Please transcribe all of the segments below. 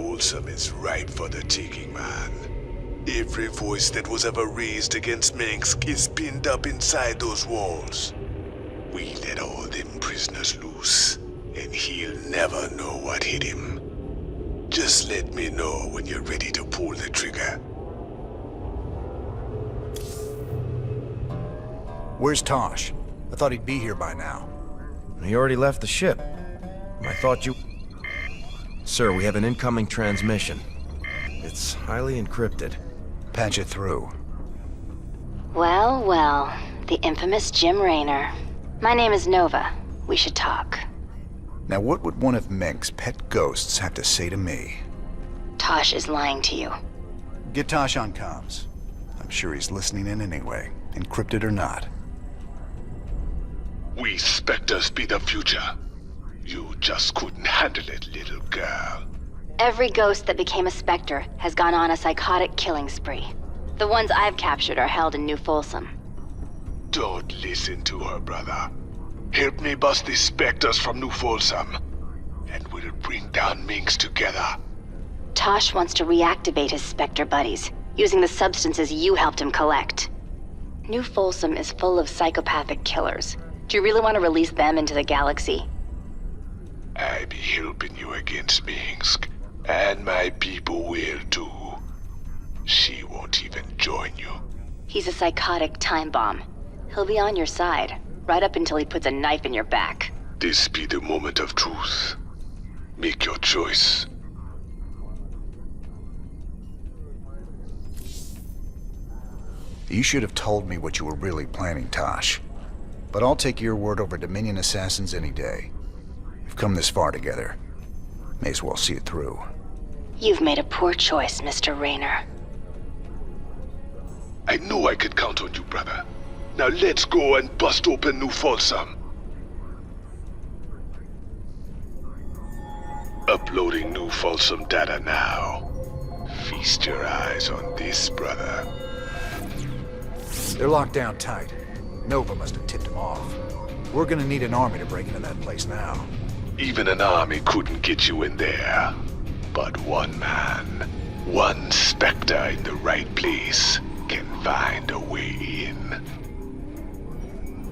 Folsom is ripe for the taking, man. Every voice that was ever raised against Minsk is pinned up inside those walls. We let all them prisoners loose, and he'll never know what hit him. Just let me know when you're ready to pull the trigger. Where's Tosh? I thought he'd be here by now. He already left the ship. I thought you... Sir, we have an incoming transmission. It's highly encrypted. Patch it through. Well, well. The infamous Jim Raynor. My name is Nova. We should talk. Now what would one of Mink's pet ghosts have to say to me? Tosh is lying to you. Get Tosh on comms. I'm sure he's listening in anyway, encrypted or not. We spectres be the future. You just couldn't handle it, little girl. Every ghost that became a spectre has gone on a psychotic killing spree. The ones I've captured are held in New Folsom. Don't listen to her, brother. Help me bust these spectres from New Folsom, and we'll bring down Minks together. Tosh wants to reactivate his spectre buddies, using the substances you helped him collect. New Folsom is full of psychopathic killers. Do you really want to release them into the galaxy? I be helping you against Minsk, and my people will too. She won't even join you. He's a psychotic time bomb. He'll be on your side, right up until he puts a knife in your back. This be the moment of truth. Make your choice. You should have told me what you were really planning, Tosh. But I'll take your word over Dominion assassins any day. We've come this far together. May as well see it through. You've made a poor choice, Mr. Raynor. I knew I could count on you, brother. Now let's go and bust open New Folsom. Uploading New Folsom data now. Feast your eyes on this, brother. They're locked down tight. Nova must have tipped them off. We're gonna need an army to break into that place now. Even an army couldn't get you in there. But one man, one spectre in the right place, can find a way in.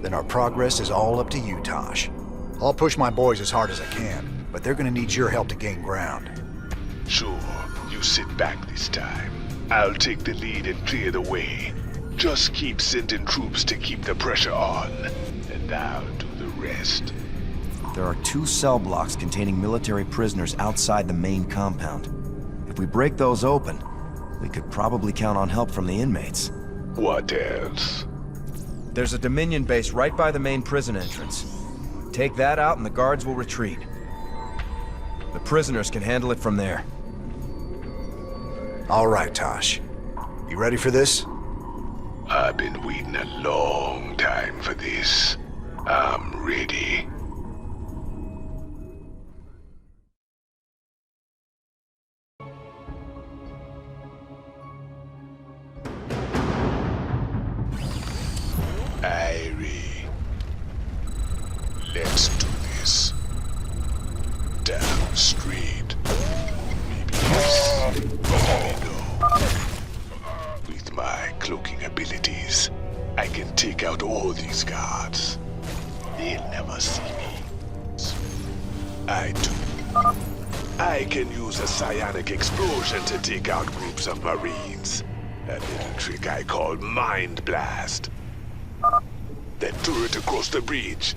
Then our progress is all up to you, Tosh. I'll push my boys as hard as I can, but they're gonna need your help to gain ground. Sure, you sit back this time. I'll take the lead and clear the way. Just keep sending troops to keep the pressure on, and I'll do the rest. There are 2 cell blocks containing military prisoners outside the main compound. If we break those open, we could probably count on help from the inmates. What else? There's a Dominion base right by the main prison entrance. Take that out and the guards will retreat. The prisoners can handle it from there. All right, Tosh. You ready for this? I've been waiting a long time for this. I'm ready. Irie. Let's do this. Down straight. Maybe yes. Maybe no. With my cloaking abilities, I can take out all these guards. They'll never see me. I do. I can use a psionic explosion to take out groups of Marines. A little trick I call Mind Blast. That turret across the bridge.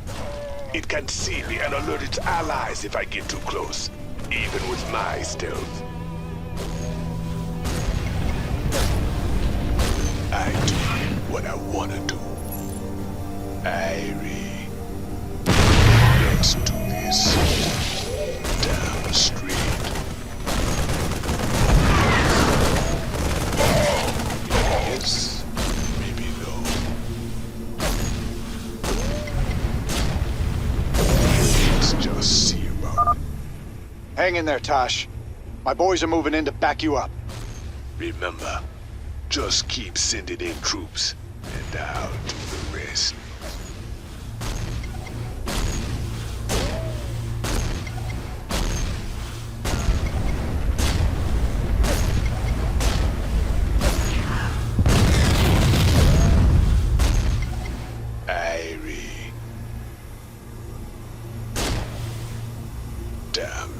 It can see me and alert its allies if I get too close, even with my stealth. I do what I wanna do. Irie. Let's do this. Down the street. Yes, maybe no. Let's just see about it. Hang in there, Tosh. My boys are moving in to back you up. Remember, just keep sending in troops, and I'll do the rest.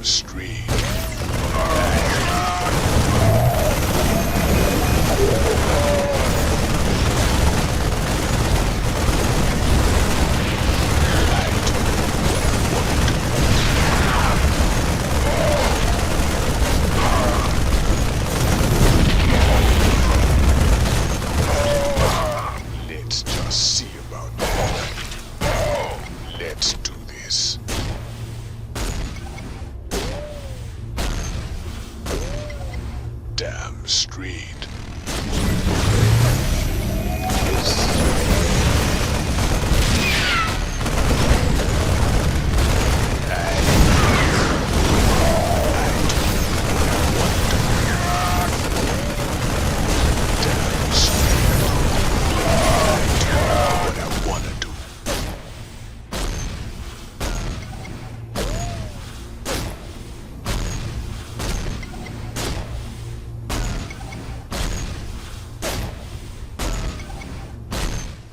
street. Let's just see about that. Let's do this. Damn street.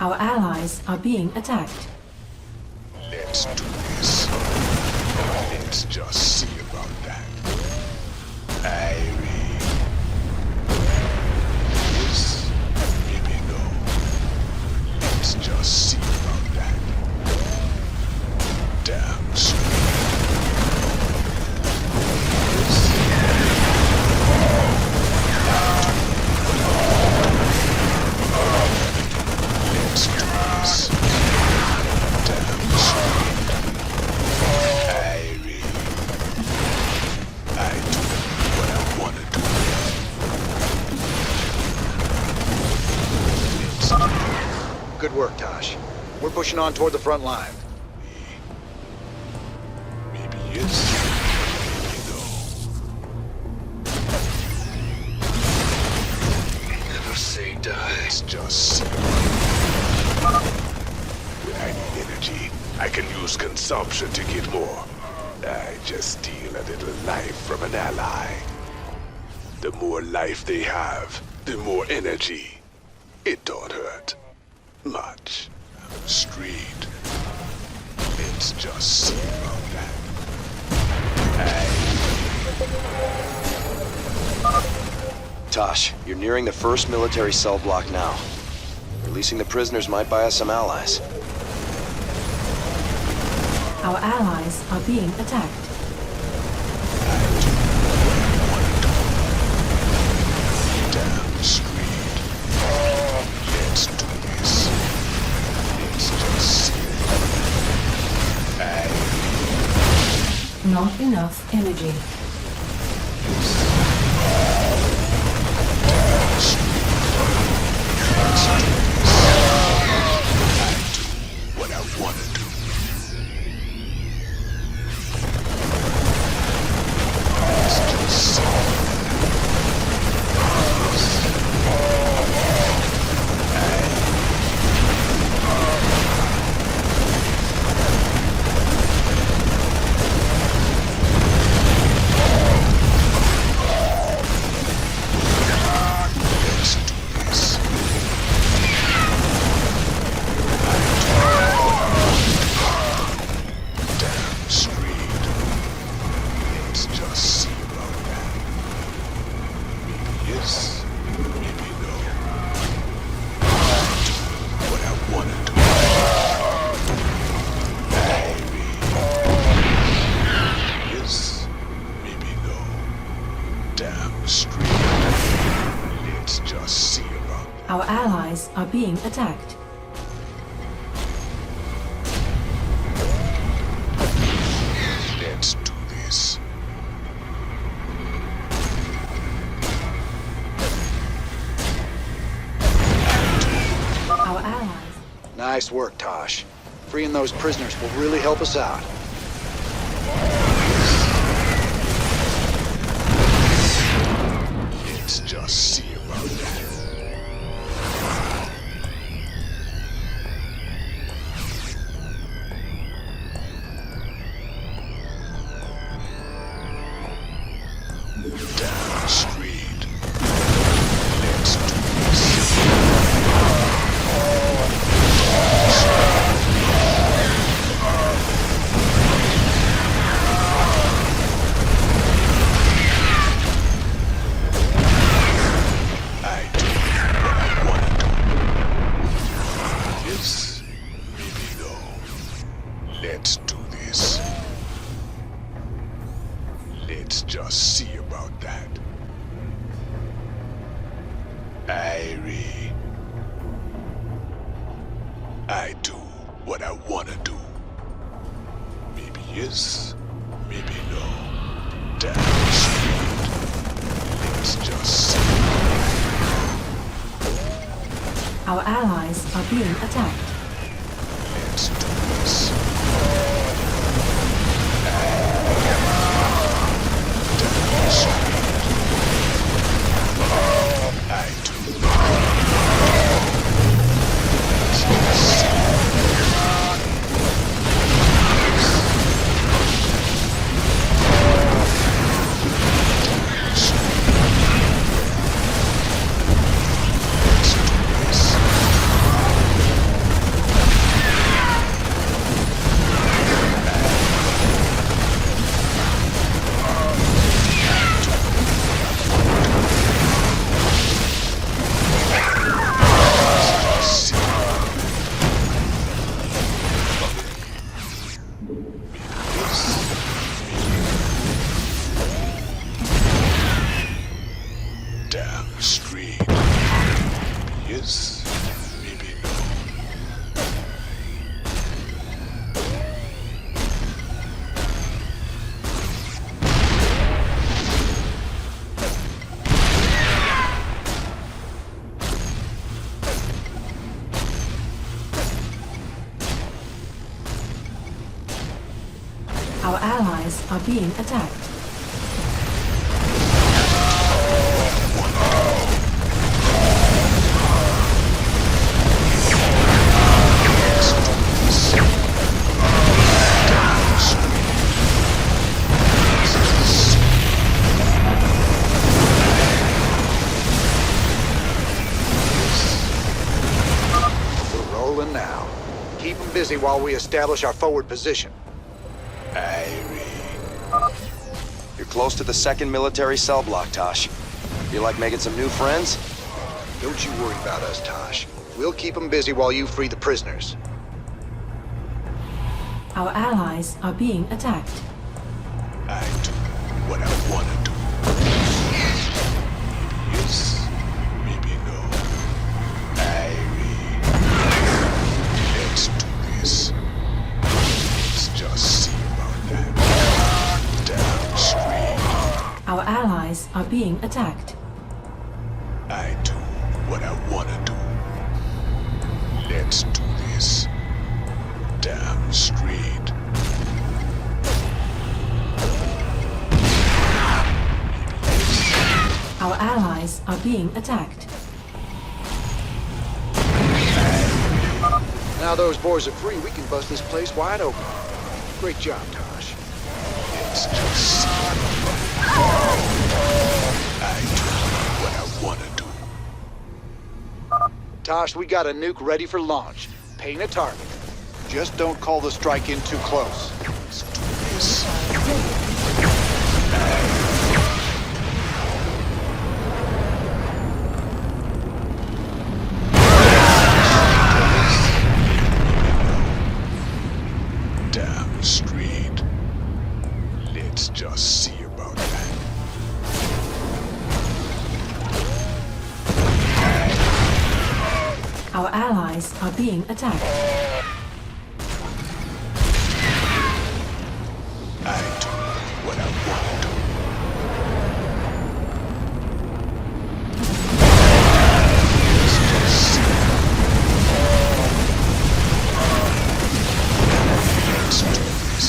Our allies are being attacked. Let's do this. Let's just see about that. Irene. Yes, maybe no. Let's just see about that. Damn straight. Let's do this. Damn straight. Irene. I do what I want to do. Let's do Good work, Tosh. We're pushing on toward the front line. maybe yes, maybe no. Never say die. Let's just see. When I need energy, I can use consumption to get more. I just steal a little life from an ally. The more life they have, the more energy. It don't hurt much. Street. Let's just see about that. Tosh, you're nearing the first military cell block now. Releasing the prisoners might buy us some allies. Our allies are being attacked. Damn street. Let's do this. Let's just see it. Not enough energy. What I want to do. Let's just see. Let's do this. Damn street. Let's just see about that. Maybe yes, maybe no. I do what I want to do. Maybe yes, maybe no. Damn street. Let's just see about that. Our allies are being attacked. Let's do this. Our allies. Nice work, Tosh. Freeing those prisoners will really help us out. Let's just see about that. Damn street. Let's do this. yes, maybe no. Let's do this. Let's just see about that. Irie. I do what I wanna do. Maybe yes, maybe no. Damn straight. Let's just see. Our allies are being attacked. Let's do this. Damn straight. I do. Let's just see. Damn straight. Yes, maybe no. Our allies are being attacked. We're rolling now. Keep them busy while we establish our forward position. You're close to the second military cell block, Tosh. Feel like making some new friends? Don't you worry about us, Tosh. We'll keep them busy while you free the prisoners. Our allies are being attacked. I do what I wanna do. Maybe yes, maybe no. Irie. Let's do this. Let's just see about that. Damn straight. Our allies are being attacked. I do what I wanna do. Let's do this. Damn straight. Our allies are being attacked. Now those boys are free, we can bust this place wide open. Great job, Tosh. Let's just see. I do what I wanna do. Tosh, we got a nuke ready for launch. Paint a target. Just don't call the strike in too close. Let's do this. Damn straight. Let's just see about that. Our allies are being attacked. I do what I wanna do. Let's just see. Let's do this.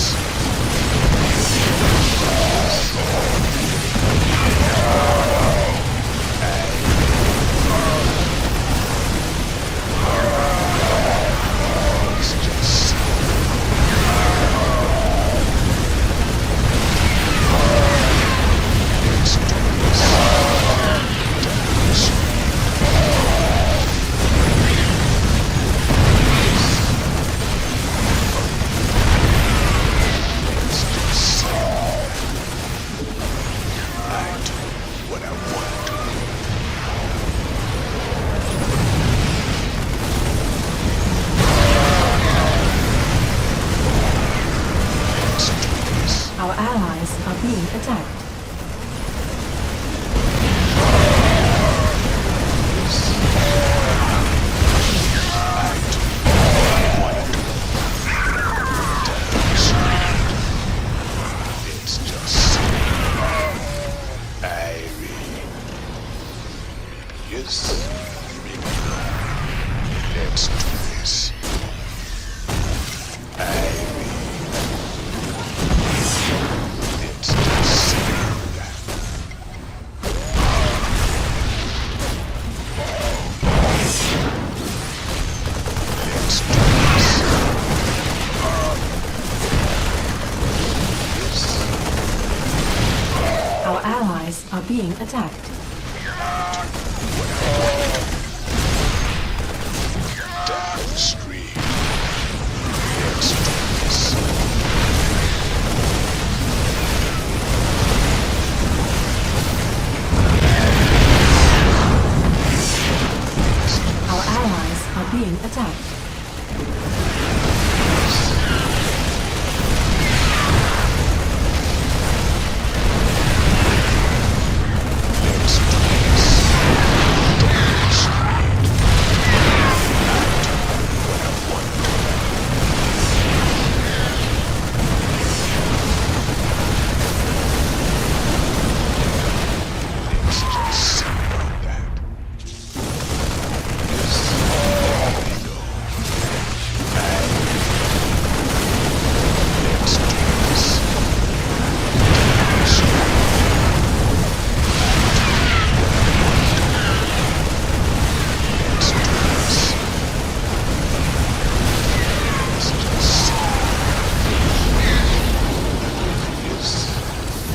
attacked. It's just yes, maybe no. Let's do this. Let's just that. Let's do this. Our allies are being attacked. Downstream. Let's do this. Our allies are being attacked. Let's do this. Let's just see about that. Let's do this. Let's do this. Let's just see. Yes,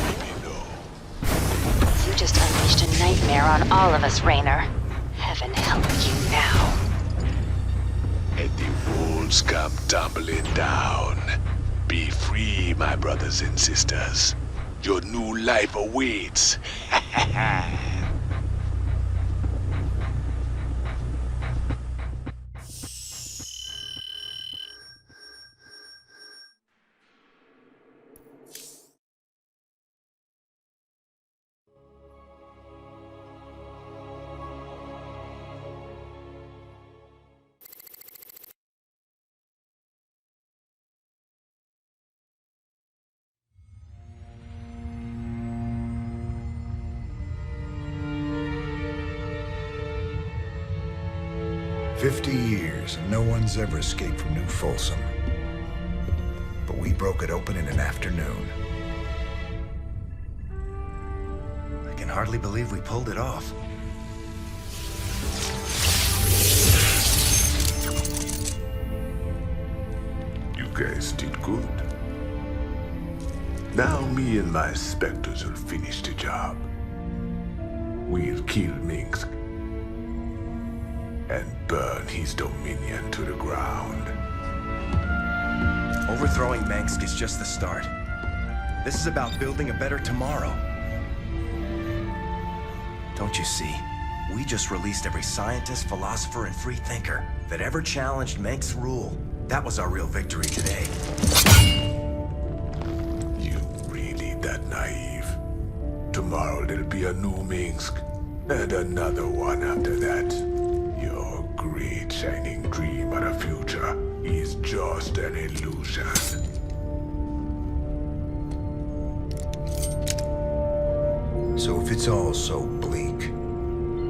maybe no. You just unleashed a nightmare on all of us, Raynor. Heaven help you now. And the walls come tumbling down. Be free, my brothers and sisters. Your new life awaits. 50 years, and no one's ever escaped from New Folsom. But we broke it open in an afternoon. I can hardly believe we pulled it off. You guys did good. Now me and my spectres will finish the job. We'll kill Minsk and burn his dominion to the ground. Overthrowing Mengsk is just the start. This is about building a better tomorrow. Don't you see? We just released every scientist, philosopher, and free thinker that ever challenged Mengsk's rule. That was our real victory today. You really that naive? Tomorrow there'll be a new Minsk, and another one after that. Your great shining dream of the future is just an illusion. So if it's all so bleak,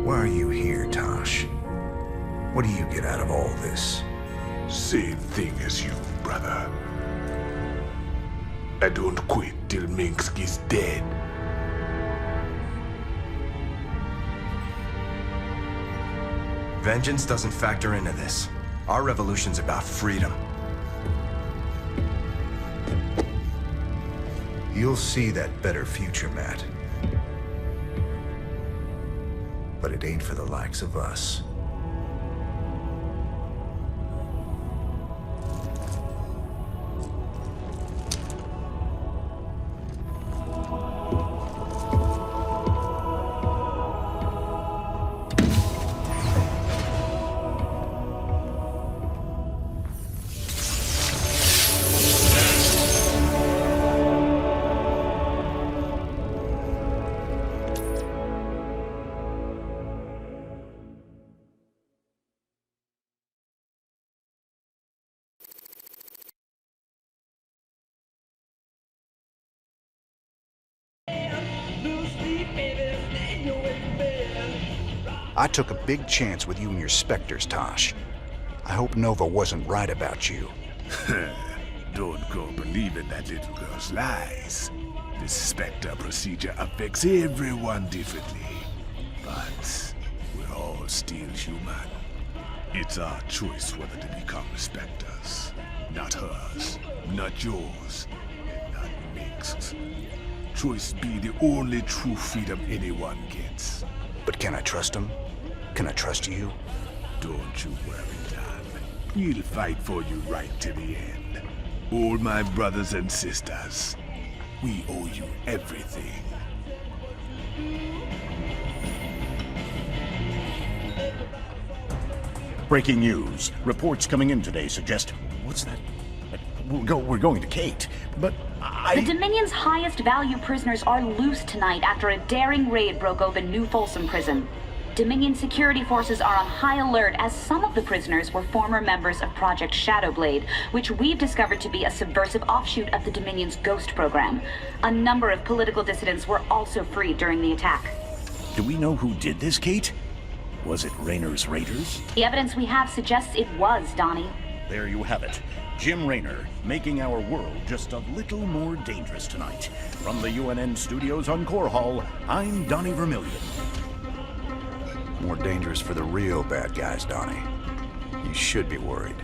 why are you here, Tosh? What do you get out of all this? Same thing as you, brother. I don't quit till Minsk is dead. Vengeance doesn't factor into this. Our revolution's about freedom. You'll see that better future, Matt. But it ain't for the likes of us. I took a big chance with you and your specters, Tosh. I hope Nova wasn't right about you. Don't go believing that little girl's lies. This spectre procedure affects everyone differently. But we're all still human. It's our choice whether to become spectres. Not hers, not yours, and not Mink's. Choice be the only true freedom anyone gets. But can I trust him? Can I trust you? Don't you worry, Don. We'll fight for you right to the end. All my brothers and sisters, we owe you everything. Breaking news. Reports coming in today suggest... What's that? We're going to Kate, but The Dominion's highest value prisoners are loose tonight after a daring raid broke open New Folsom prison. Dominion security forces are on high alert as some of the prisoners were former members of Project Shadowblade, which we've discovered to be a subversive offshoot of the Dominion's Ghost program. A number of political dissidents were also freed during the attack. Do we know who did this, Kate? Was it Raynor's Raiders? The evidence we have suggests it was, Donnie. There you have it. Jim Raynor, making our world just a little more dangerous tonight. From the UNN studios on Core Hall, I'm Donnie Vermillion. More dangerous for the real bad guys, Donnie. You should be worried.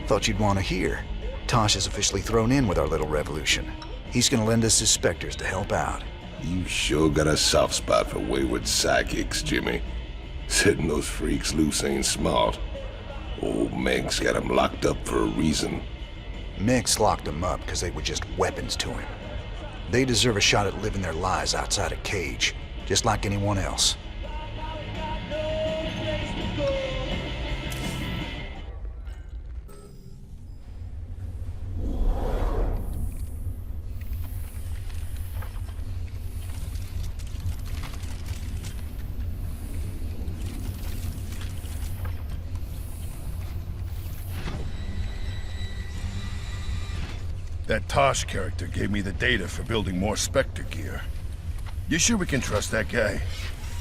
Thought you'd want to hear. Tosh is officially thrown in with our little revolution. He's gonna lend us his specters to help out. You sure got a soft spot for wayward psychics, Jimmy. Setting those freaks loose ain't smart. Old Menk's got them locked up for a reason. Mix locked them up because they were just weapons to him. They deserve a shot at living their lives outside a cage, just like anyone else. That Tosh character gave me the data for building more Spectre gear. You sure we can trust that guy?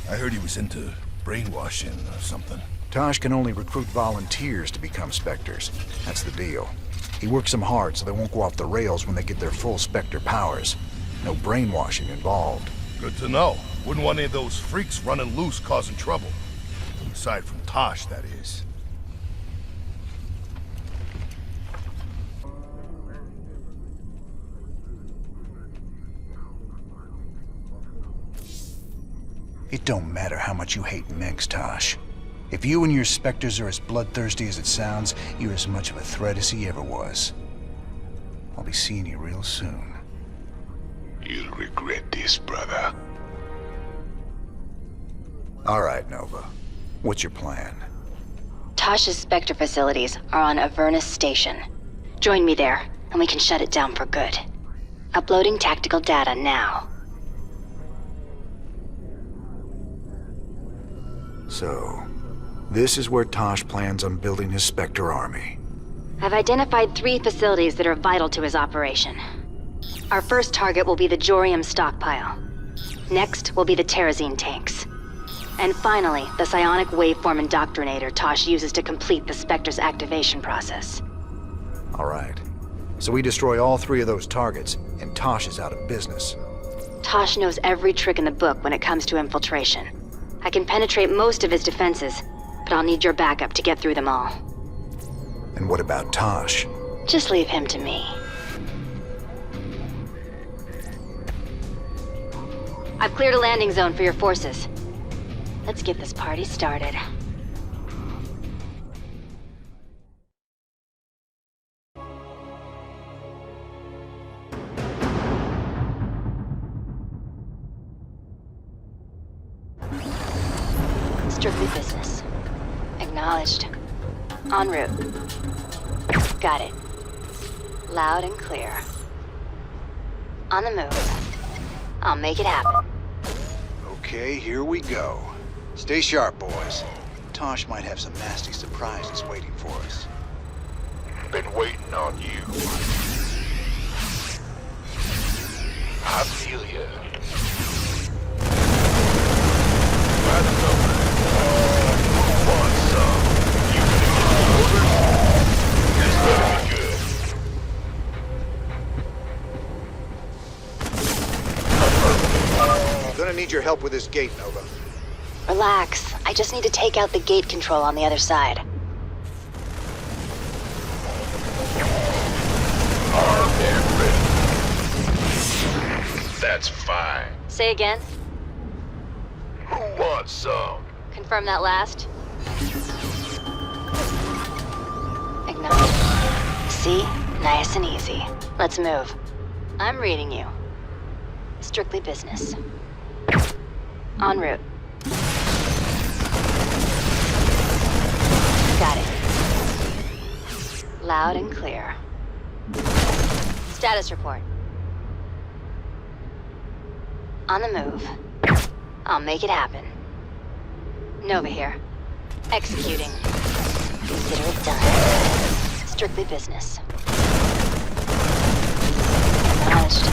I heard he was into brainwashing or something. Tosh can only recruit volunteers to become Spectres. That's the deal. He works them hard so they won't go off the rails when they get their full Spectre powers. No brainwashing involved. Good to know. Wouldn't want any of those freaks running loose causing trouble. Aside from Tosh, that is. It don't matter how much you hate Mengs, Tosh. If you and your Spectres are as bloodthirsty as it sounds, you're as much of a threat as he ever was. I'll be seeing you real soon. You'll regret this, brother. All right, Nova. What's your plan? Tosh's Spectre facilities are on Avernus Station. Join me there, and we can shut it down for good. Uploading tactical data now. So, this is where Tosh plans on building his Spectre army. I've identified 3 facilities that are vital to his operation. Our first target will be the Jorium stockpile. Next will be the Terrazine tanks. And finally, the psionic waveform indoctrinator Tosh uses to complete the Spectre's activation process. All right. So we destroy all 3 of those targets, and Tosh is out of business. Tosh knows every trick in the book when it comes to infiltration. I can penetrate most of his defenses, but I'll need your backup to get through them all. And what about Tosh? Just leave him to me. I've cleared a landing zone for your forces. Let's get this party started. Strictly business. Acknowledged. En route. Got it. Loud and clear. On the move. I'll make it happen. Okay, here we go. Stay sharp, boys. Tosh might have some nasty surprises waiting for us. Been waiting on you. I feel ya. Want some? You gonna get orders? This better be good. Gonna need your help with this gate, Nova. Relax. I just need to take out the gate control on the other side. Armed and ready. That's fine. Say again? Who wants some? Confirm that last. Acknowledge. See? Nice and easy. Let's move. I'm reading you. Strictly business. En route. Got it. Loud and clear. Status report. On the move. I'll make it happen. Nova here. Executing. Consider it done. Strictly business. Acknowledged.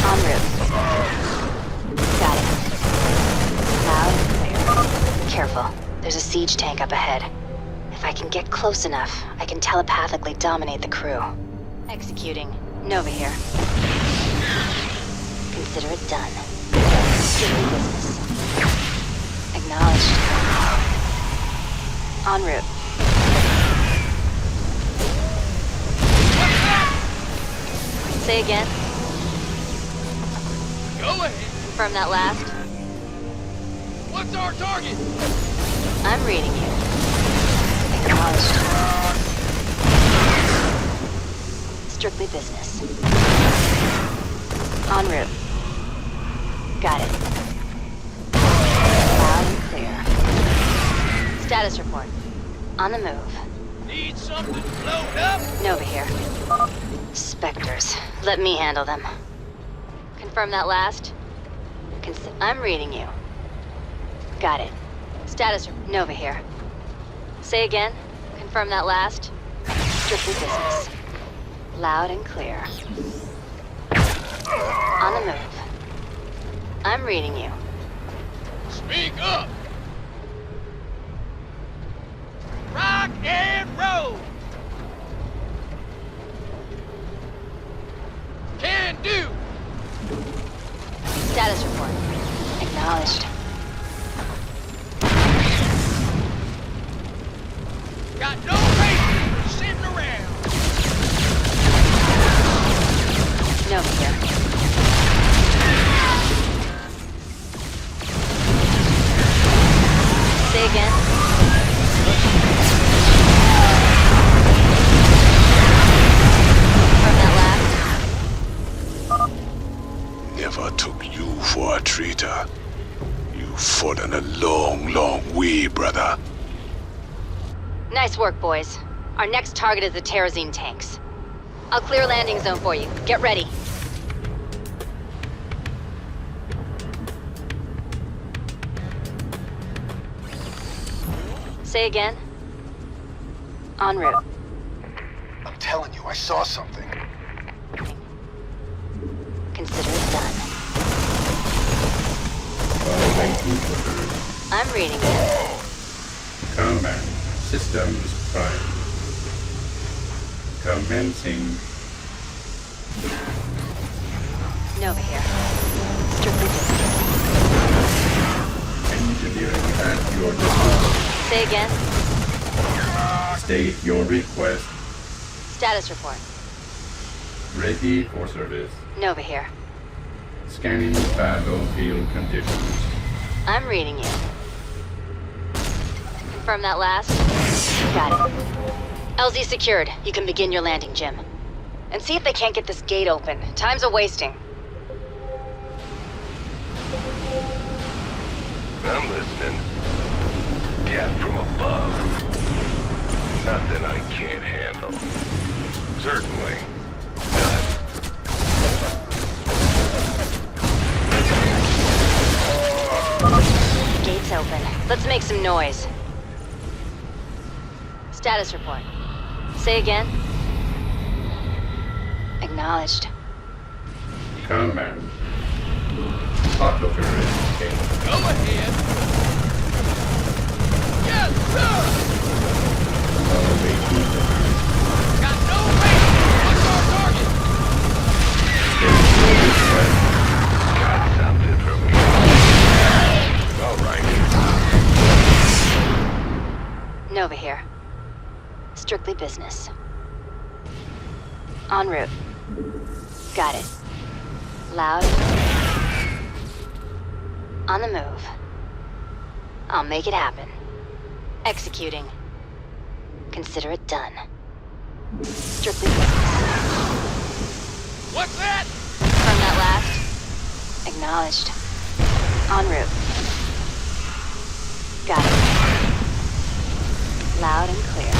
En route. Got it. Loud and clear. Careful. There's a siege tank up ahead. If I can get close enough, I can telepathically dominate the crew. Executing. Nova here. Consider it done. Strictly business. Acknowledged. En route. Say again. Go ahead. Confirm that last. What's our target? I'm reading you. Acknowledged. Strictly business. En route. Got it. Loud and clear. Status report. On the move. Need something blown up? Nova here. Spectres. Let me handle them. Confirm that last. I'm reading you. Got it. Status Nova here. Say again. Confirm that last. Strictly business. Loud and clear. On the move. I'm reading you. Speak up! Rock and roll! Can do! Status report. Acknowledged. Got no patience for sitting around! Nova here. Say again. From that last. Never took you for a traitor. You've fallen a long, long way, brother. Nice work, boys. Our next target is the Terrazine tanks. I'll clear a landing zone for you. Get ready. Say again. En route. I'm telling you, I saw something. Consider it done. I'm reading it. Combat systems prime. Commencing. Nova here. Strictly business. Engineering at your disposal. Say again. State your request. Status report. Ready for service. Nova here. Scanning battlefield conditions. I'm reading you. Confirm that last. Got it. LZ secured. You can begin your landing, Jim. And see if they can't get this gate open. Time's a-wasting. I'm listening. Cat from above. Nothing I can't handle. Certainly. Done. Gate's open. Let's make some noise. Status report. Say again. Acknowledged. Command. Autocratic. Go ahead. Yes, sir. Got no way. What's our target? Got something for me. All right. Nova here. Strictly business. En route. Got it. Loud. On the move. I'll make it happen. Executing. Consider it done. Strictly business. What's that? From that last. Acknowledged. En route. Got it. Loud and clear.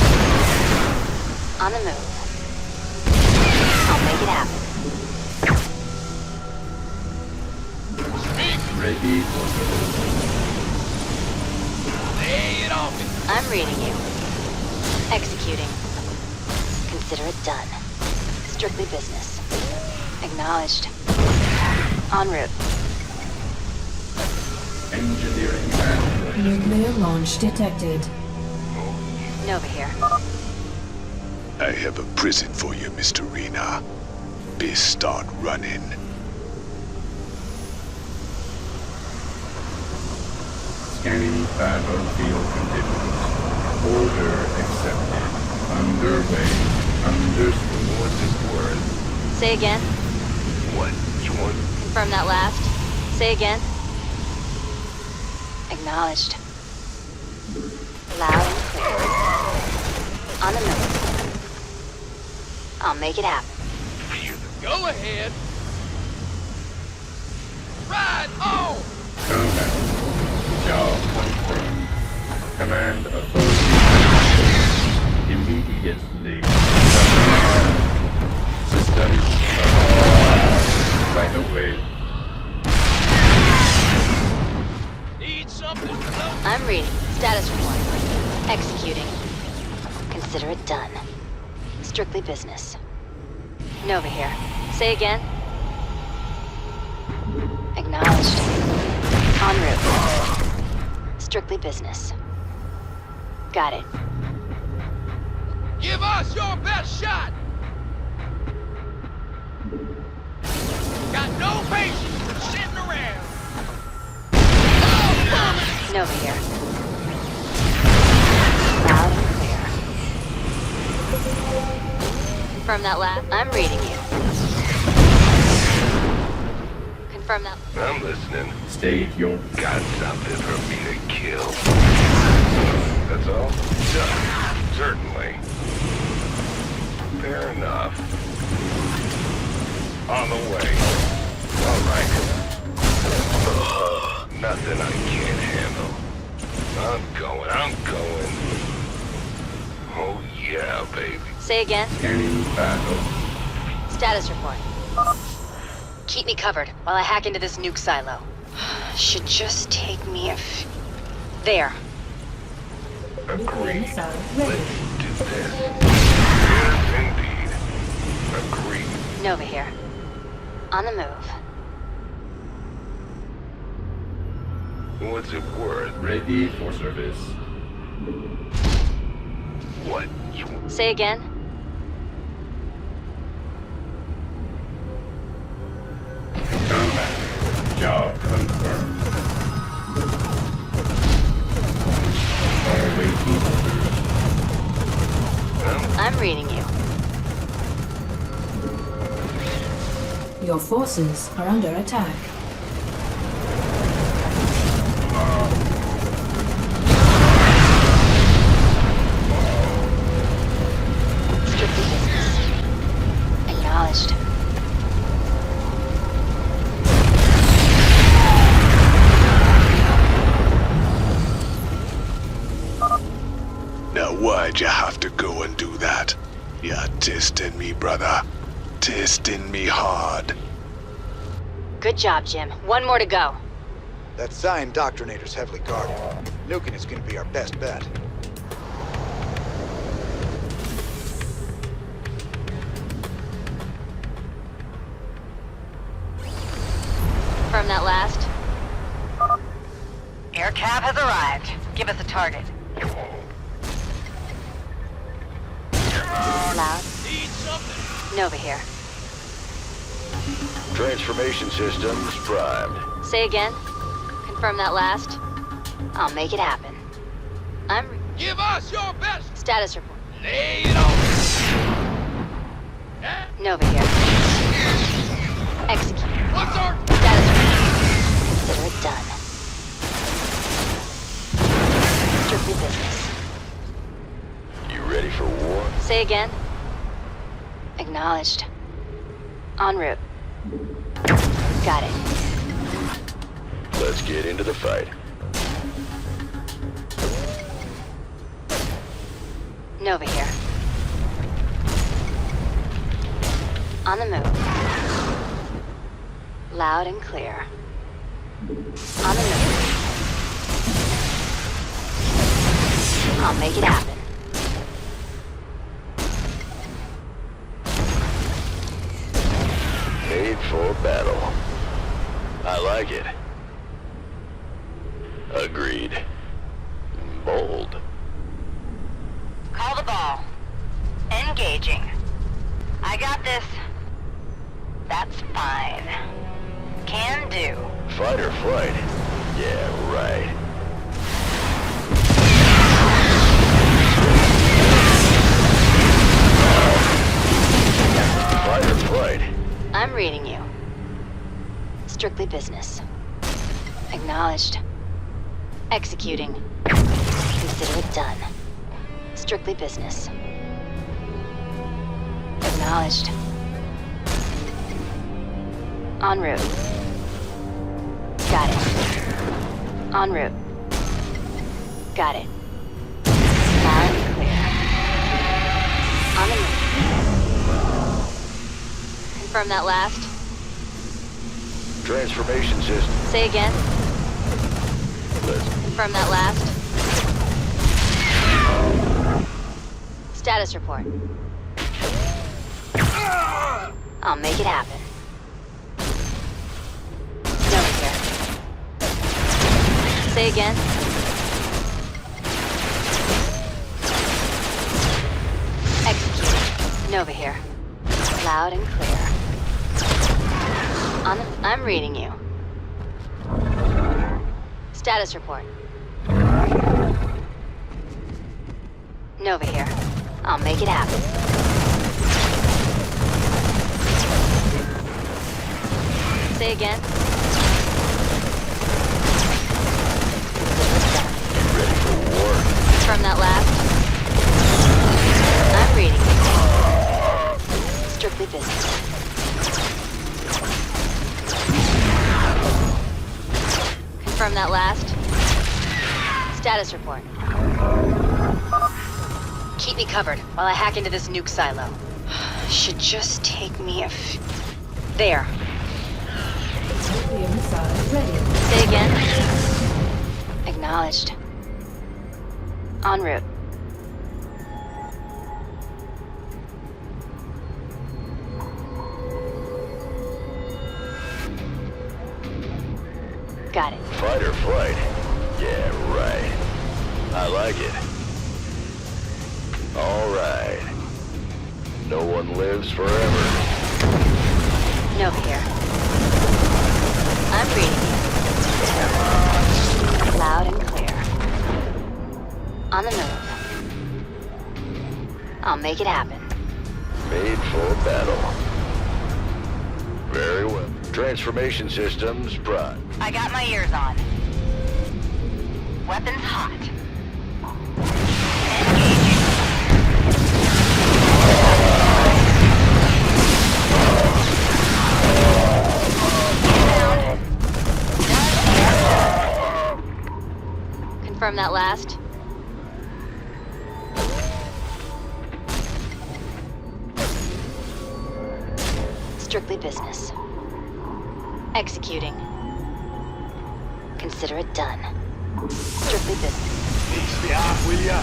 On the move. I'll make it happen. Ready for service. Lay it on me. I'm reading you. Executing. Consider it done. Strictly business. Acknowledged. En route. Engineering and Nuclear launch detected. Nova here. I have a present for you, Mr. Raynor. Best start running. scanning battlefield conditions. Order accepted. Underway. Understood. What's his word? Say again. What? You want? Confirm that last. Say again. Acknowledged. Loud and clear. On the move. I'll make it happen. Go ahead. Ride on! Combat. Job confirmed. Command authority. Immediately. System. Right away. Need something? I'm reading. Status report. Executing. Consider it done. Strictly business. Nova here. Say again. Acknowledged. En route. Strictly business. Got it. Give us your best shot! Got no patience for sitting around. Nova here. Loud and clear. Confirm that last. I'm reading you. Confirm that. I'm listening. State your Got something for me to kill. That's all? Done. Certainly. Fair enough. On the way. All right. Nothing I can't handle. I'm going. Oh yeah, baby. Say again. scanning battle. Status report. Keep me covered while I hack into this nuke silo. Should just take me there. Nuclear Agreed. missile ready. Let's do this. Yes, indeed. Agreed. Nova here. On the move. What's it worth? Ready for service. What? You... Say again. Combat. Job confirmed. Awaiting orders. I'm reading you. Your forces are under attack. Strictly business. Acknowledged. Now why'd you have to go and do that? You're testing me, brother. Testing me hard. Good job, Jim. One more to go. That Psi Indoctrinator's heavily guarded. Nuking is gonna be our best bet. Cab has arrived. Give us a target. Loud. Need something? Nova here. Transformation systems primed. Say again. Confirm that last. I'll make it happen. Give us your best. Status report. Lay it on. Nova here. Execute. What's our Status report. Consider it done. Strictly business. You ready for war? Say again. Acknowledged. En route. Got it. Let's get into the fight. Nova here. On the move. Loud and clear. On the move. I'll make it happen. Made for battle. I like it. Agreed. Bold. Call the ball. Engaging. I got this. That's fine. Can do. Fight or flight? Yeah, right. Fight or flight? I'm reading you. Strictly business. Acknowledged. Executing. Consider it done. Strictly business. Acknowledged. En route. Got it. En route. Got it. Loud and clear. On the move. Confirm that last. Transformation system. Say again. Let's Confirm that last. Status report. I'll make it happen. Nova here. Say again. Execute. Nova here. Loud and clear. I'm reading you. Status report. Nova here. I'll make it happen. Say again. ready for war. From that last. I'm reading it. Strictly business. Confirm that last. Status report. Keep me covered while I hack into this nuke silo. Should just take me there. Nuclear missile ready. Say again. Acknowledged. En route. Got it. Fight or flight? Yeah, right. I like it. All right. No one lives forever. Nova here. I'm reading you. Loud and clear. On the move. I'll make it happen. Made for battle. Very well. Transformation systems prime. I got my ears on. Weapons hot. Confirm that last. Strictly business. Executing. Consider it done. Strictly business. It's the ark, will ya?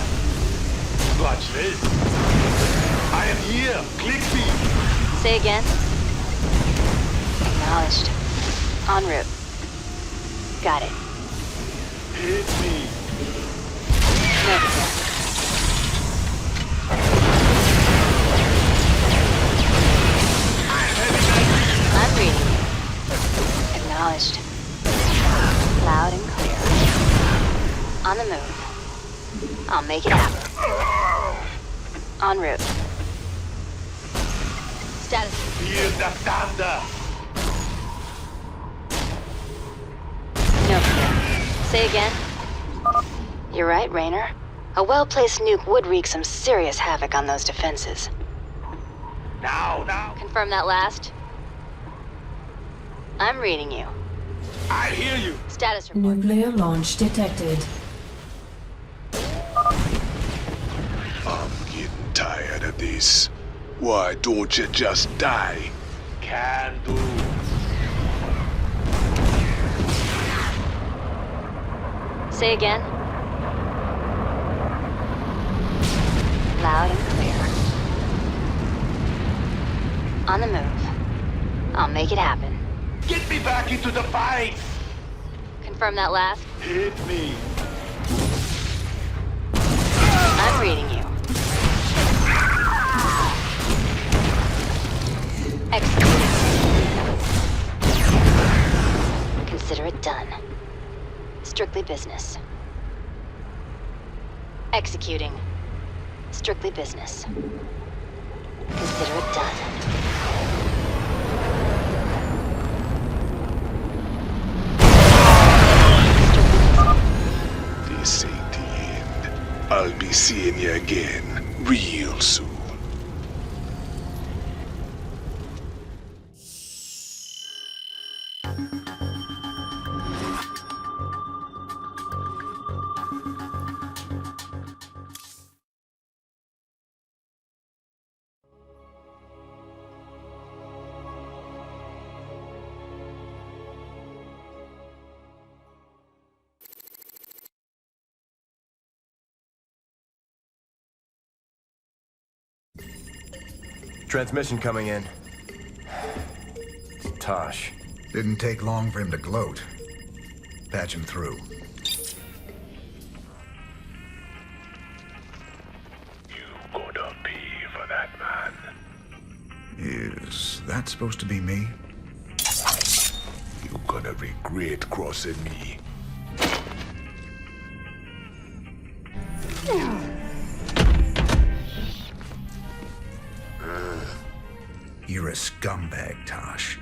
Watch this. I am here. Click me. Say again. Acknowledged. En route. Got it. Hit me. Negative. I'm reading you. Acknowledged. Loud and clear. On the move. I'll make it happen. En route. Status. Feel the thunder. No. Say again? You're right, Raynor. A well-placed nuke would wreak some serious havoc on those defenses. Now. Confirm that last? I'm reading you. I hear you. Status report. Nuclear launch detected. I'm getting tired of this. Why don't you just die? Can do. Say again? Loud and clear. On the move. I'll make it happen. Get me back into the fight. Confirm that last? Hit me. I'm reading you. Execute. Consider it done. Strictly business. Executing. Strictly business. Consider it done. This ain't the end. I'll be seeing you again real soon. Transmission coming in. It's Tosh. Didn't take long for him to gloat. Patch him through. You gonna pay for that, man. Is that supposed to be me? You gonna regret crossing me. You're a scumbag, Tosh.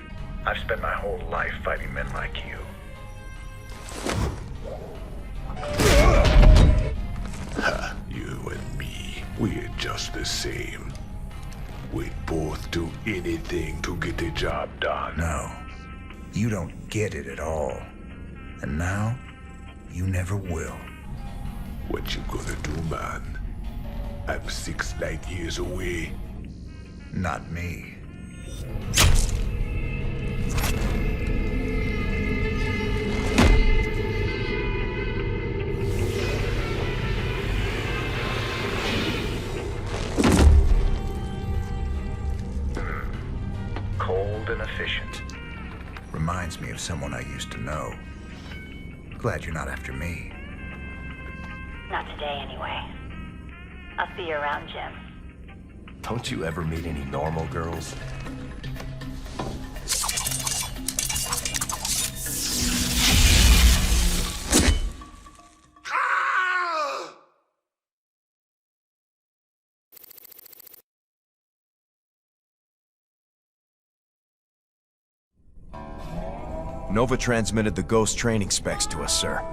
I've spent my whole life fighting men like you. Ha, you and me, we're just the same. We'd both do anything to get the job done. No, you don't get it at all. And now, you never will. What you gonna do, man? I'm 6 light years away. Not me. Cold and efficient. Reminds me of someone I used to know. Glad you're not after me. Not today, anyway. I'll see you around, Jim. Don't you ever meet any normal girls? Nova transmitted the Ghost training specs to us, sir.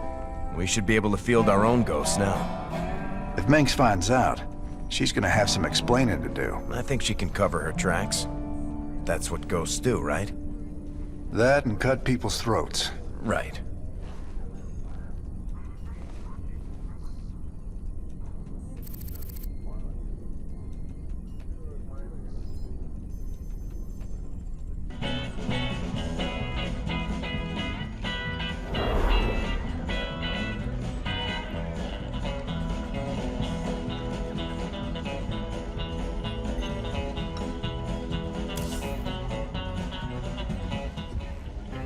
We should be able to field our own ghosts now. If Manx finds out, she's gonna have some explaining to do. I think she can cover her tracks. That's what ghosts do, right? That and cut people's throats. Right.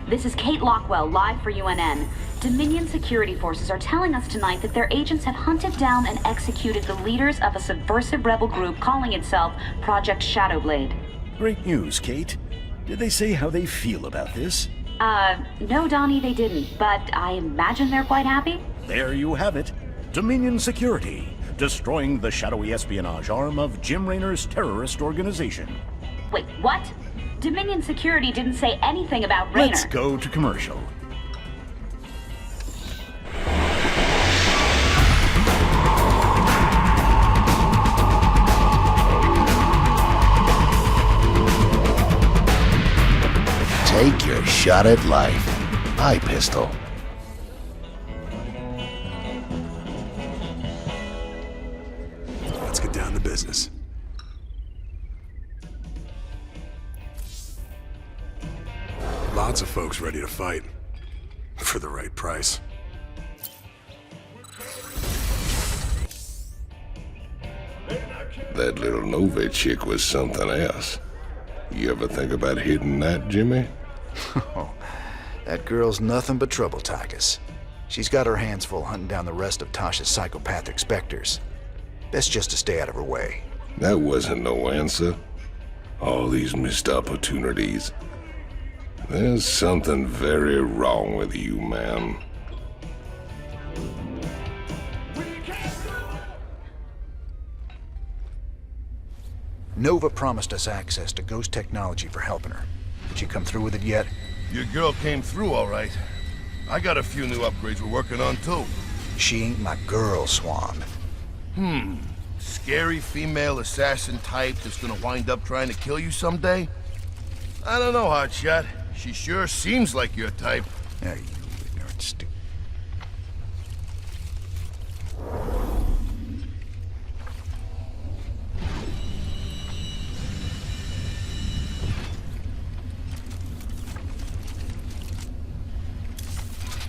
This is Kate Lockwell, live for UNN. Dominion security forces are telling us tonight that their agents have hunted down and executed the leaders of a subversive rebel group calling itself Project Shadowblade. Great news, Kate. Did they say how they feel about this? No, Donnie, they didn't, but I imagine they're quite happy. There you have it. Dominion Security, destroying the shadowy espionage arm of Jim Raynor's terrorist organization. Wait, what? Dominion Security didn't say anything about Raynor. Let's go to commercial. Take your shot at life. Eye pistol. Let's get down to business. Lots of folks ready to fight. For the right price. That little Nova chick was something else. You ever think about hitting that, Jimmy? That girl's nothing but trouble, Tychus. She's got her hands full hunting down the rest of Tosh's psychopathic spectres. Best just to stay out of her way. That wasn't no answer. All these missed opportunities. There's something very wrong with you, man. Nova promised us access to ghost technology for helping her. Did you come through with it yet? Your girl came through all right. I got a few new upgrades we're working on, too. She ain't my girl, Swan. Scary female assassin type that's gonna wind up trying to kill you someday? I don't know, Hotshot. She sure seems like your type. Yeah,